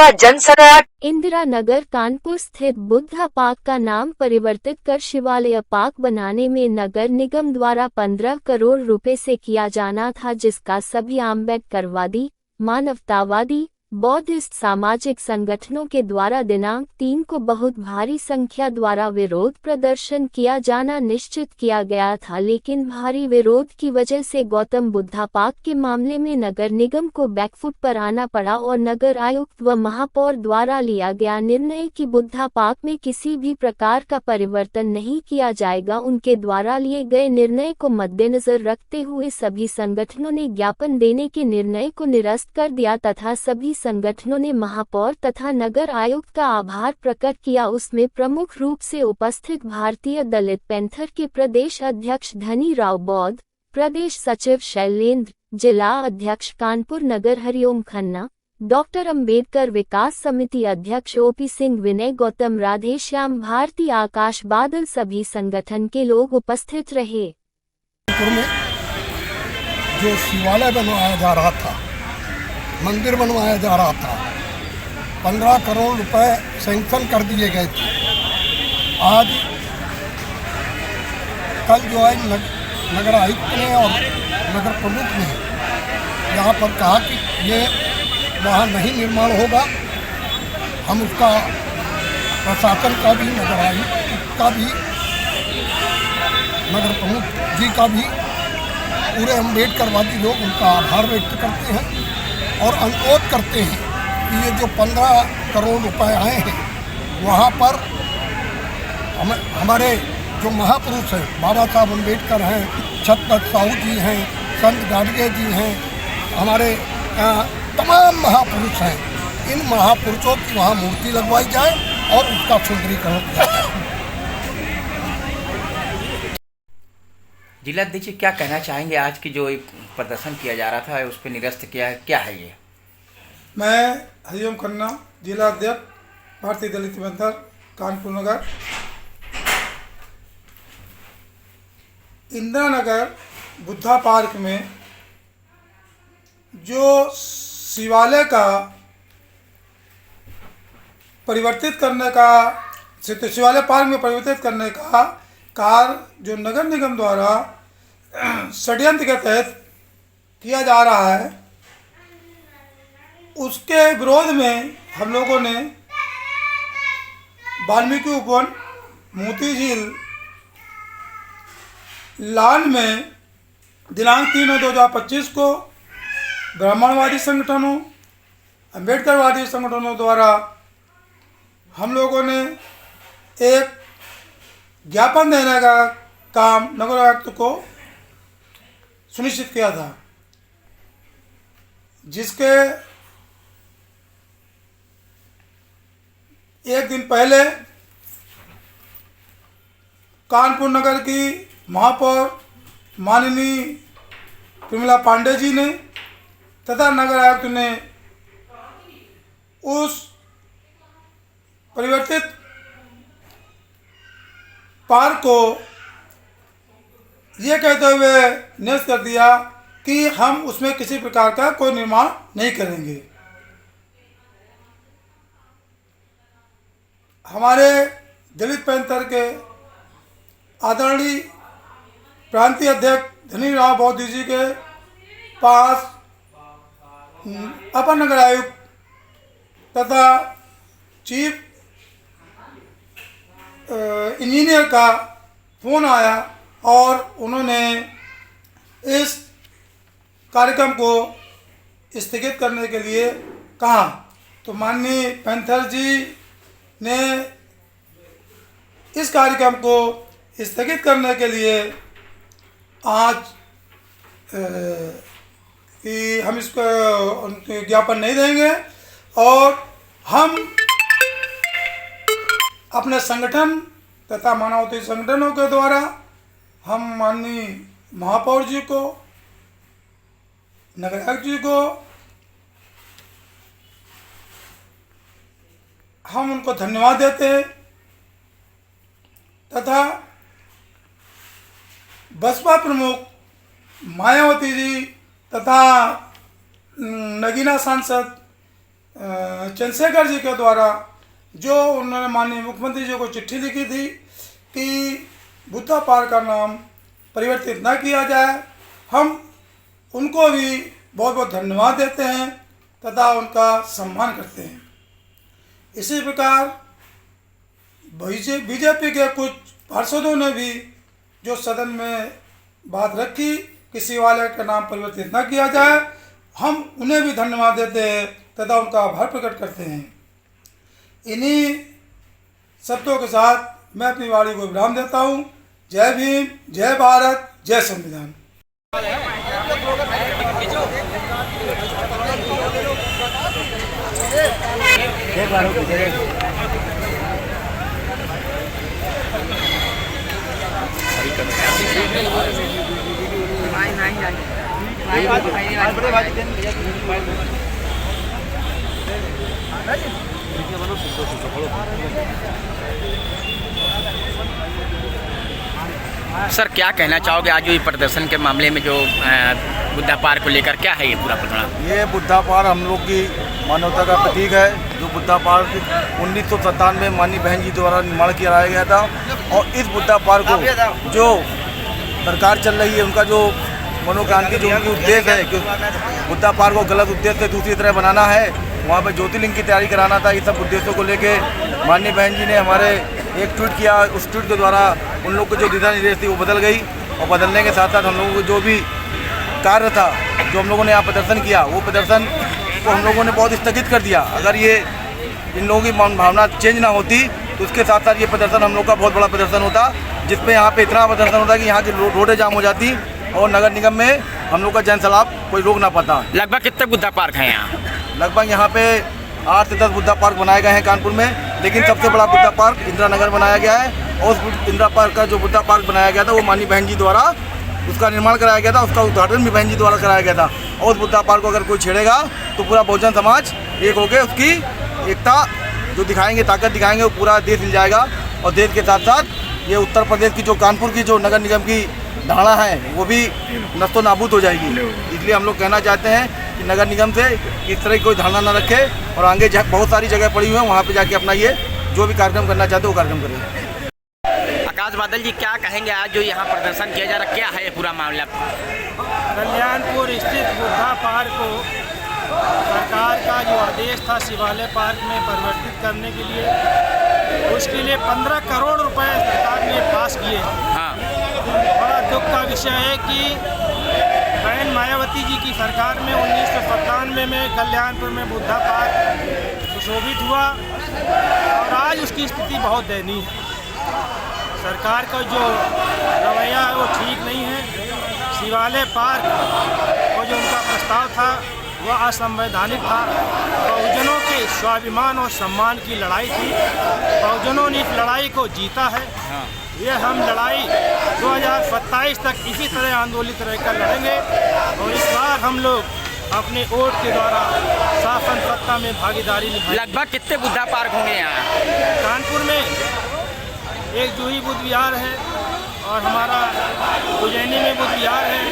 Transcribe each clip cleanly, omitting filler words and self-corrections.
व जनसंख्या। इंदिरा नगर कानपुर स्थित बुद्धा पार्क का नाम परिवर्तित कर शिवालय पार्क बनाने में नगर निगम द्वारा 15 करोड़ रुपए से किया जाना था, जिसका सभी आम्बेडकरवादी, मानवतावादी, बौद्धिस्ट सामाजिक संगठनों के द्वारा दिनांक 3 को बहुत भारी संख्या द्वारा विरोध प्रदर्शन किया जाना निश्चित किया गया था। लेकिन भारी विरोध की वजह से गौतम बुद्धा पार्क के मामले में नगर निगम को बैकफुट पर आना पड़ा और नगर आयुक्त व महापौर द्वारा लिया गया निर्णय कि बुद्धा पार्क में किसी भी प्रकार का परिवर्तन नहीं किया जाएगा। उनके द्वारा लिए गए निर्णय को मद्देनजर रखते हुए सभी संगठनों ने ज्ञापन देने के निर्णय को निरस्त कर दिया तथा सभी संगठनों ने महापौर तथा नगर आयुक्त का आभार प्रकट किया। उसमें प्रमुख रूप से उपस्थित भारतीय दलित पैंथर के प्रदेश अध्यक्ष धनी राव बौद्ध, प्रदेश सचिव शैलेंद्र, जिला अध्यक्ष कानपुर नगर हरिओम खन्ना, डॉक्टर अंबेडकर विकास समिति अध्यक्ष ओपी सिंह, विनय गौतम, राधेश्याम भारती, आकाश बादल सभी संगठन के लोग उपस्थित रहे। में जो शिवालय बनवाया जा रहा था, मंदिर बनवाया जा रहा था, 15 करोड़ रुपए सैंक्शन कर दिए गए थे। आज कल जो है नगर आयुक्त ने और नगर प्रमुख ने यहाँ पर कहा कि ये वहाँ नहीं निर्माण होगा। हम उसका प्रशासन का भी, नगर आयुक्त का भी, नगर प्रमुख जी का भी, पूरे अम्बेडकरवादी लोग उनका आभार व्यक्त करते हैं और अनुरोध करते हैं कि ये जो 15 करोड़ रुपए आए हैं वहाँ पर हमारे जो महापुरुष हैं, बाबा साहब अम्बेडकर हैं, छत्रपति साहू जी हैं, संत गाडगे जी हैं, हमारे तमाम महापुरुष हैं, इन महापुरुषों की वहाँ मूर्ति लगवाई जाए और उसका सुंदरीकरण किया जाए। जिलाध्यक्ष क्या कहना चाहेंगे? आज की जो एक प्रदर्शन किया जा रहा था उस पर निरस्त किया है, क्या है ये? मैं हरिओम खन्ना, जिला अध्यक्ष भारतीय दलित पैंथर कानपुर नगर। इंदिरा नगर बुद्धा पार्क में जो शिवालय का परिवर्तित करने का, शिवालय पार्क में परिवर्तित करने का कार्य जो नगर निगम द्वारा षड्यंत्र के तहत किया जा रहा है, उसके विरोध में हम लोगों ने वाल्मीकि उपवन, मोती झील, लाल में दिनांक 3/2025 को ब्राह्मणवादी संगठनों, अम्बेडकरवादी संगठनों द्वारा हम लोगों ने एक ज्ञापन देने का काम नगर आयुक्त को सुनिश्चित किया था, जिसके एक दिन पहले कानपुर नगर की महापौर माननीय प्रमिला पांडे जी ने तथा नगर आयुक्त ने उस परिवर्तित पार्क को ये कहते हुए निरस्त कर दिया कि हम उसमें किसी प्रकार का कोई निर्माण नहीं करेंगे। हमारे दलित पैंथर के आदरणीय प्रांतीय अध्यक्ष धनी राव बौद्ध जी के पास अपर नगर आयुक्त तथा चीफ इंजीनियर का फ़ोन आया और उन्होंने इस कार्यक्रम को स्थगित करने के लिए कहा। तो माननीय पैंथर जी ने इस कार्यक्रम को स्थगित करने के लिए आज कि हम इसको ज्ञापन नहीं देंगे और हम अपने संगठन तथा मानवतावादी संगठनों के द्वारा हम माननीय महापौर जी को, नगर आयुक्त जी को हम उनको धन्यवाद देते हैं तथा बसपा प्रमुख मायावती जी तथा नगीना सांसद चंद्रशेखर जी के द्वारा जो उन्होंने माननीय मुख्यमंत्री जी को चिट्ठी लिखी थी कि बुद्धा पार्क का नाम परिवर्तित न किया जाए, हम उनको भी बहुत बहुत धन्यवाद देते हैं तथा उनका सम्मान करते हैं। इसी प्रकार बीजेपी के कुछ पार्षदों ने भी जो सदन में बात रखी कि शिवालय का नाम परिवर्तित न किया जाए, हम उन्हें भी धन्यवाद देते हैं तथा उनका आभार प्रकट करते हैं। इन्हीं शब्दों के साथ मैं अपनी वाणी को विराम देता हूँ। जय भीम, जय भारत, जय संविधान। सर, क्या कहना चाहोगे आज जो ये प्रदर्शन के मामले में जो बुद्धा पार्क को लेकर क्या है ये पूरा प्रोग्राम? ये बुद्धा पार्क हम लोग की मानवता का प्रतीक है। जो बुद्धा पार्क 1997 में माननीय बहन जी द्वारा निर्माण किया गया था और इस बुद्धा पार्क को जो सरकार चल रही है, उनका जो मनोक्रांति, जो उनकी उद्देश्य है कि बुद्धा पार्क को गलत उद्देश्य से दूसरी तरह बनाना है, वहाँ पर ज्योतिर्लिंग की तैयारी कराना था। इस सब उद्देश्यों को लेके माननीय बहन जी ने हमारे एक ट्वीट किया। उस ट्वीट के द्वारा उन लोग को जो दिशा निर्देश थी वो बदल गई और बदलने के साथ साथ हम लोगों को जो भी कार्य था, जो हम लोगों ने यहाँ प्रदर्शन किया, वो प्रदर्शन को हम लोगों ने बहुत स्थगित कर दिया। अगर ये इन लोगों की भावना चेंज ना होती तो उसके साथ साथ ये प्रदर्शन हम लोग का बहुत बड़ा प्रदर्शन होता, जिसमें यहाँ पे इतना प्रदर्शन होता कि यहाँ की रोडें जाम हो जाती और नगर निगम में हम लोग का जन सैलाब कोई रोक ना पाता। लगभग कितने बुद्धा पार्क हैं यहाँ? लगभग यहाँ पे 8 से 10 बुद्धा पार्क बनाए गए हैं कानपुर में, लेकिन सबसे बड़ा बुद्धा पार्क इंदिरा नगर बनाया गया है। और उस इंदिरा पार्क का जो बुद्धा पार्क बनाया गया था वो माननीय बहन जी द्वारा उसका निर्माण कराया गया था, उसका उद्घाटन भी बहन जी द्वारा कराया गया था। और उस बुद्धा पार्क को अगर कोई छेड़ेगा तो पूरा बहुजन समाज एक होकर उसकी एकता जो दिखाएंगे, ताकत दिखाएंगे, वो पूरा देश हिल जाएगा। और देश के साथ साथ ये उत्तर प्रदेश की जो कानपुर की जो नगर निगम की धारणा है वो भी नस्तो नाबूद हो जाएगी। इसलिए हम लोग कहना चाहते हैं कि नगर निगम से इस तरह की कोई धारणा न रखे और आगे बहुत सारी जगह पड़ी हुई है, वहाँ पे जाके अपना ये जो भी कार्यक्रम करना चाहते हैं वो कार्यक्रम करें। आकाश बादल जी, क्या कहेंगे आज जो यहाँ प्रदर्शन किया जा रहा है, क्या है ये पूरा मामला? कल्याणपुर स्थित बुद्धा पार्क को सरकार का जो आदेश था शिवालय पार्क में परिवर्तित करने के लिए, उसके लिए 15 करोड़ रुपए सरकार ने पास किए। हाँ, बड़ा दुख का विषय है कि बहन मायावती जी की सरकार में 1997 में कल्याणपुर में बुद्धा पार्क सुशोभित हुआ और आज उसकी स्थिति बहुत दयनीय है। सरकार का जो रवैया है वो ठीक नहीं है। शिवालय पार्क को जो उनका प्रस्ताव था वह असंवैधानिक था। बहुजनों के स्वाभिमान और सम्मान की लड़ाई थी। बहुजनों ने इस लड़ाई को जीता है। यह हम लड़ाई 2027 तक इसी तरह आंदोलित रहकर लड़ेंगे और इस बार हम लोग अपने वोट के द्वारा शासन सत्ता में भागीदारी निभाएंगे। लगभग कितने बुद्धा पार्क होंगे यहाँ? कानपुर में एक जूही बुद्ध विहार है और हमारा उज्जैनी में बुद्ध विहार है,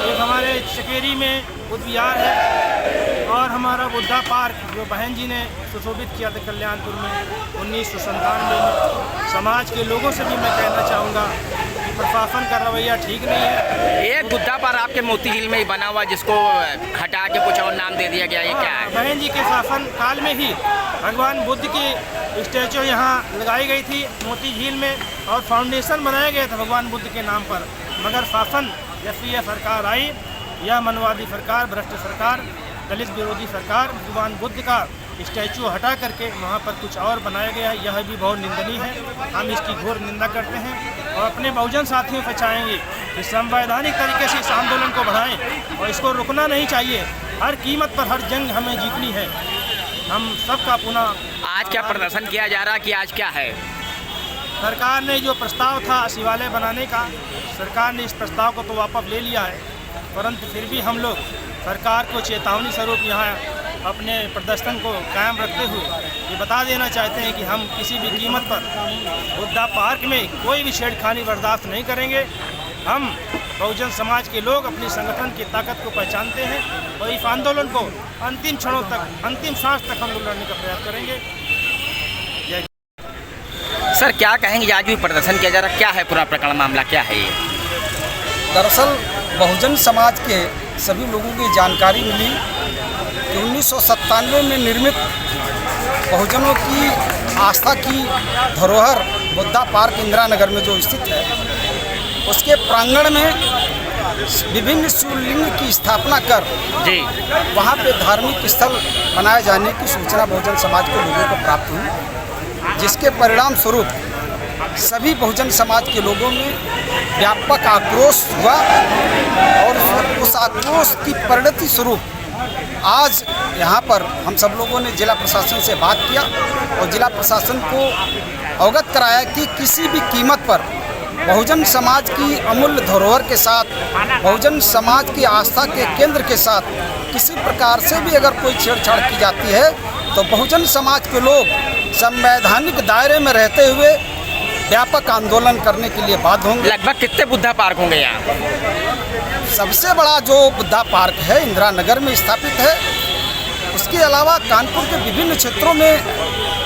एक हमारे चकेरी में बुद्ध विहार है और हमारा बुद्धा पार्क जो बहन जी ने सुशोभित किया था कल्याणपुर में 1997 में। समाज के लोगों से भी मैं कहना चाहूँगा कि प्रशासन का रवैया ठीक नहीं है। एक बुद्धा पार्क आपके मोती झील में ही बना हुआ, जिसको हटा के कुछ और नाम दे दिया गया, ये क्या है? बहन जी के शासन काल में ही भगवान बुद्ध की स्टैचू यहाँ लगाई गई थी मोती झील में और फाउंडेशन बनाया गया था भगवान बुद्ध के नाम पर। मगर शासन जैसी यह सरकार आई, यह मनवादी सरकार, भ्रष्ट सरकार, दलित विरोधी सरकार, भगवान बुद्ध का स्टैचू हटा करके वहाँ पर कुछ और बनाया गया है। यह भी बहुत निंदनीय है। हम इसकी घोर निंदा करते हैं और अपने बहुजन साथियों से चाहेंगे कि संवैधानिक तरीके से इस आंदोलन को बढ़ाएं और इसको रुकना नहीं चाहिए। हर कीमत पर हर जंग हमें जीतनी है। हम सबका पुनः आज क्या प्रदर्शन किया जा रहा है कि आज क्या है? सरकार ने जो प्रस्ताव था शिवालय बनाने का, सरकार ने इस प्रस्ताव को तो वापस ले लिया है, परंतु फिर भी हम लोग सरकार को चेतावनी स्वरूप यहाँ अपने प्रदर्शन को कायम रखते हुए ये बता देना चाहते हैं कि हम किसी भी कीमत पर बुद्धा पार्क में कोई भी छेड़खानी बर्दाश्त नहीं करेंगे। हम बहुजन समाज के लोग अपनी संगठन की ताकत को पहचानते हैं और इस आंदोलन को अंतिम क्षणों तक, अंतिम सांस तक हम लोग लड़ने का प्रयास करेंगे। सर क्या कहेंगे, आज भी प्रदर्शन किया जा रहा है, क्या है पूरा प्रकरण, मामला क्या है ये? दरअसल बहुजन समाज के सभी लोगों की जानकारी मिली कि 1997 में निर्मित बहुजनों की आस्था की धरोहर बुद्धा पार्क इंदिरा नगर में जो स्थित है, उसके प्रांगण में विभिन्न शिवलिंग की स्थापना कर जी वहाँ पे धार्मिक स्थल बनाए जाने की सूचना बहुजन समाज के लोगों को प्राप्त हुई, जिसके परिणाम स्वरूप सभी बहुजन समाज के लोगों में व्यापक आक्रोश हुआ और उस आक्रोश की परिणति स्वरूप आज यहाँ पर हम सब लोगों ने जिला प्रशासन से बात किया और जिला प्रशासन को अवगत कराया कि किसी भी कीमत पर बहुजन समाज की अमूल्य धरोहर के साथ, बहुजन समाज की आस्था के केंद्र के साथ किसी प्रकार से भी अगर कोई छेड़छाड़ की जाती है तो बहुजन समाज के लोग संवैधानिक दायरे में रहते हुए व्यापक आंदोलन करने के लिए बाध्य होंगे। लगभग कितने बुद्धा पार्क होंगे यहाँ? सबसे बड़ा जो बुद्धा पार्क है इंदिरा नगर में स्थापित है। उसके अलावा कानपुर के विभिन्न क्षेत्रों में,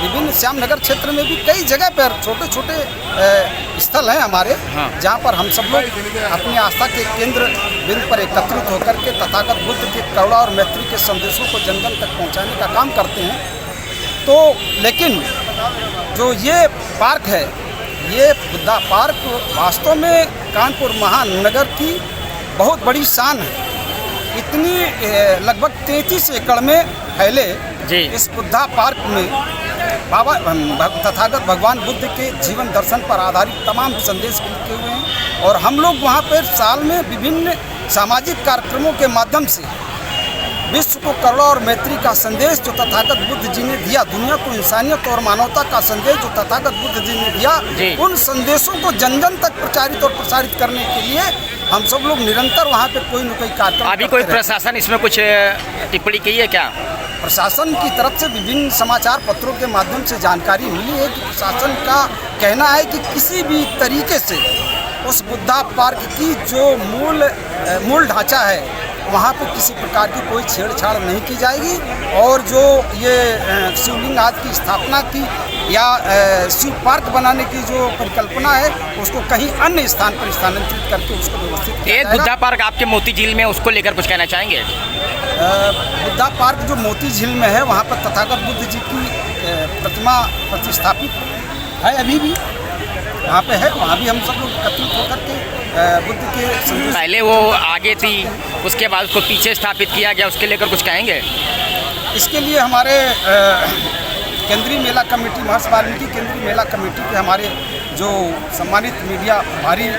विभिन्न श्याम नगर क्षेत्र में भी कई जगह पर छोटे छोटे स्थल हैं हमारे, जहाँ पर हम सब लोग अपनी आस्था के केंद्र बिंदु पर एकत्रित होकर के तथागत बुद्ध के करुणा और मैत्री के संदेशों को जन जन तक पहुँचाने का काम करते हैं। तो लेकिन जो ये पार्क है, ये बुद्धा पार्क वास्तव में कानपुर महानगर की बहुत बड़ी शान है। इतनी लगभग 33 एकड़ में फैले इस बुद्धा पार्क में बाबा तथागत भगवान बुद्ध के जीवन दर्शन पर आधारित तमाम संदेश लिखे हुए हैं और हम लोग वहाँ पर साल में विभिन्न सामाजिक कार्यक्रमों के माध्यम से विश्व को करुणा और मैत्री का संदेश जो तथागत बुद्ध जी ने दिया, दुनिया को इंसानियत और मानवता का संदेश जो तथागत बुद्ध जी ने दिया, उन संदेशों को जन जन तक प्रचारित और प्रसारित करने के लिए हम सब लोग निरंतर वहाँ पे कोई न कोई कार्यक्रम। अभी कोई प्रशासन इसमें कुछ टिप्पणी की है क्या? प्रशासन की तरफ से विभिन्न समाचार पत्रों के माध्यम से जानकारी मिली है कि प्रशासन का कहना है कि किसी भी तरीके से उस बुद्धा पार्क की जो मूल ढांचा है वहाँ पे किसी प्रकार की कोई छेड़छाड़ नहीं की जाएगी और जो ये शिवलिंग आदि की स्थापना की या शिव पार्क बनाने की जो परिकल्पना है उसको कहीं अन्य स्थान पर स्थानांतरित करके उसको व्यवस्थित किया जाएगा। बुद्धा पार्क आपके मोती झील में, उसको लेकर कुछ कहना चाहेंगे? बुद्धा पार्क जो मोती झील में है वहाँ पर तथागत बुद्ध जी की प्रतिमा प्रतिष्ठापित है, अभी भी वहाँ पे है। वहाँ भी हम सब लोग एकत्रित होकर के बुद्ध के पहले वो आगे थी, उसके बाद उसको पीछे स्थापित किया गया, उसके लेकर कुछ कहेंगे? इसके लिए हमारे केंद्रीय मेला कमेटी, महर्षि वाल्मीकि केंद्रीय मेला कमेटी के हमारे जो सम्मानित मीडिया प्रभारी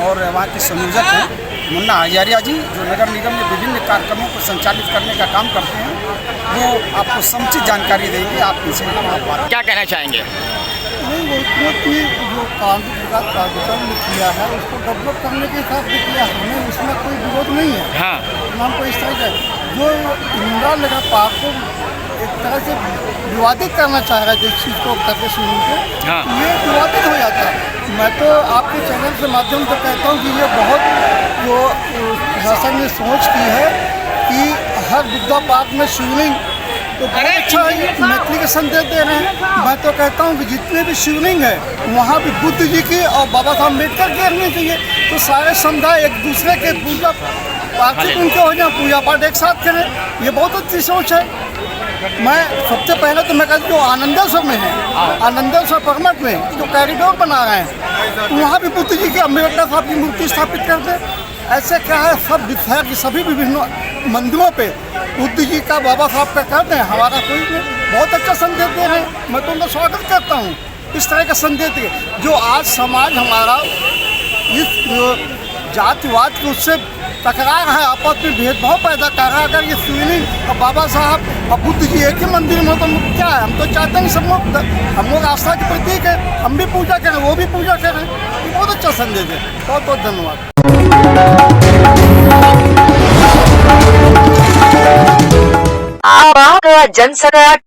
और वहाँ के संयोजक हैं मुन्ना हजारिया जी, जो नगर निगम में विभिन्न कार्यक्रमों को संचालित करने का काम करते हैं, वो आपको समुचित जानकारी देंगे। आप इनसे बात क्या कहना चाहेंगे? नहीं, वो कि जो कानून विकास प्राधिकरण ने किया है उसको डेवलप करने के हिसाब से किया है, हमें उसमें कोई विरोध नहीं है। हाँ, नाम को इस तरह से जो इंदिरा नगर पार्क को एक तरह से विवादित करना चाह रहा है जिस चीज़ को करके सुन के, ये विवादित हो जाता है। मैं तो आपके चैनल के माध्यम से कहता हूँ कि ये बहुत जो प्रशासन ने सोच की है कि हर बुद्धा पार्क में शिवलिंग तो बहुत अच्छा है, मैत्री के संदेश दे रहे हैं। मैं तो कहता हूँ कि जितने भी शिवलिंग है वहाँ भी बुद्ध जी की और बाबा साहब अम्बेडकर की रखनी चाहिए, तो सारे समुदाय एक दूसरे के पूजा पार्थिव उनके हो जाए, पूजा पाठ एक साथ करें, ये बहुत अच्छी सोच है। मैं सबसे पहले तो मैं कहता हूँ जो आनंदेश्वर में है, आनंदेश्वर परमठ में जो कॉरिडोर बना रहे हैं तो वहाँ भी बुद्ध जी की, अम्बेडकर साहब की मूर्ति स्थापित कर दें। ऐसे क्या है, सब शहर की सभी विभिन्न मंदिरों पे बुद्ध जी का, बाबा साहब का कहते हैं, हमारा कोई नहीं, बहुत अच्छा संदेश दे रहे हैं। मैं तो उनका स्वागत करता हूँ इस तरह का संदेश दे जो आज समाज हमारा इस जातिवाद के उससे टकरा रहा है, आपस में भेदभाव पैदा कर रहा है। अगर ये शिवलिंग और बाबा साहब और बुद्ध जी एक ही मंदिर में तो क्या है, हम तो चाहते हैं सब लोग, हम लोग आस्था के प्रतीक है, हम भी पूजा करें, वो भी पूजा करें। ये बहुत अच्छा संदेश है। बहुत बहुत धन्यवाद। जनसभा